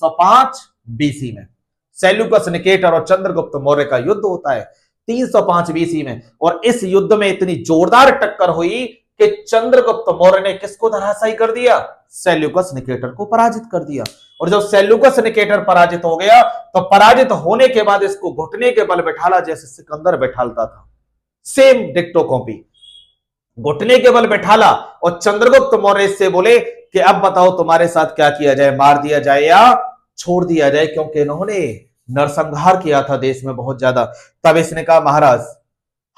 305 BC में Seleucus Nicator और चंद्रगुप्त मौर्य का युद्ध होता है 305 बीसी में। और इस युद्ध में इतनी जोरदार टक्कर हुई कि चंद्रगुप्त मौर्य ने किसको धराशायी कर दिया? सेल्यूकस निकेटर को पराजित कर दिया। और जब सेल्यूकस निकेटर पराजित हो गया तो पराजित होने के बाद इसको घुटने के बल बैठाला जैसे सिकंदर बैठालता था, सेम डिक्टो कॉपी, घुटने के बल बैठाला। और चंद्रगुप्त मौर्य इससे बोले कि अब बताओ तुम्हारे साथ क्या किया जाए, मार दिया जाए या छोड़ दिया जाए, क्योंकि इन्होंने नरसंहार किया था देश में बहुत ज्यादा। तब इसने कहा महाराज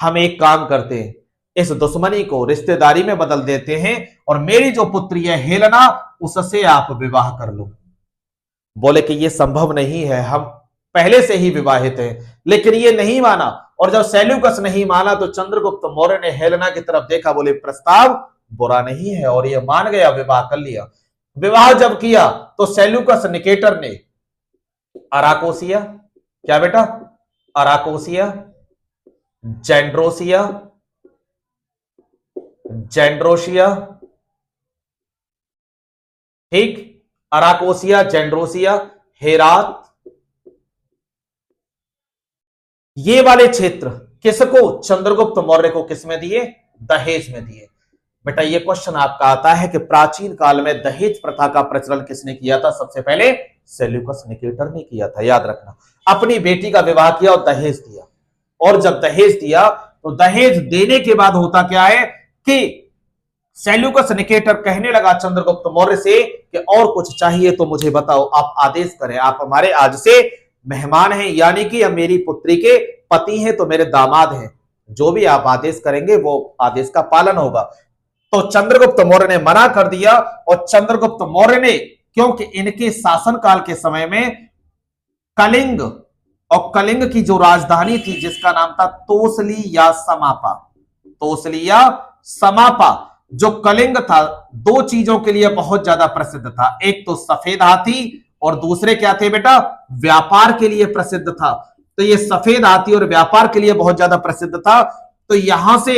हम एक काम करते हैं, इस दुश्मनी को रिश्तेदारी में बदल देते हैं और मेरी जो पुत्री है हेलेना उससे आप विवाह कर लो। बोले कि यह संभव नहीं है, हम पहले से ही विवाहित हैं। लेकिन ये नहीं माना। और जब सेल्यूकस नहीं माना तो चंद्रगुप्त मौर्य ने हेलेना की तरफ देखा, बोले प्रस्ताव बुरा नहीं है, और ये मान गया, विवाह कर लिया। विवाह जब किया तो सेल्यूकस निकेटर ने अराकोसिया, क्या बेटा, अराकोसिया, जेंड्रोसिया, जेंड्रोसिया, ठीक, अराकोसिया, जेंड्रोसिया, हेरात, ये वाले क्षेत्र किसको? चंद्रगुप्त मौर्य को किस में दिए? दहेज में दिए। बेटा ये क्वेश्चन आपका आता है कि प्राचीन काल में दहेज प्रथा का प्रचलन किसने किया था? सबसे पहले सेल्यूकस निकेटर ने किया था, याद रखना। अपनी बेटी का विवाह किया और दहेज दिया। और जब दहेज दिया तो दहेज देने के बाद होता क्या है कि सेल्यूकस निकेटर कहने लगा चंद्रगुप्त मौर्य से कि और कुछ चाहिए तो मुझे बताओ, आप आदेश करें, आप हमारे आज से मेहमान हैं, यानी कि अब मेरी पुत्री के पति हैं तो मेरे दामाद हैं, जो भी आप आदेश करेंगे वो आदेश का पालन होगा। तो चंद्रगुप्त मौर्य ने मना कर दिया। और चंद्रगुप्त मौर्य ने, क्योंकि इनके शासनकाल के समय में कलिंग, और कलिंग की जो राजधानी थी जिसका नाम था तोसली या समापा, तोसली या समापा, जो कलिंग था दो चीजों के लिए बहुत ज्यादा प्रसिद्ध था। एक तो सफेद हाथी और दूसरे क्या थे बेटा? व्यापार के लिए प्रसिद्ध था। तो ये सफेद हाथी और व्यापार के लिए बहुत ज्यादा प्रसिद्ध था। तो यहां से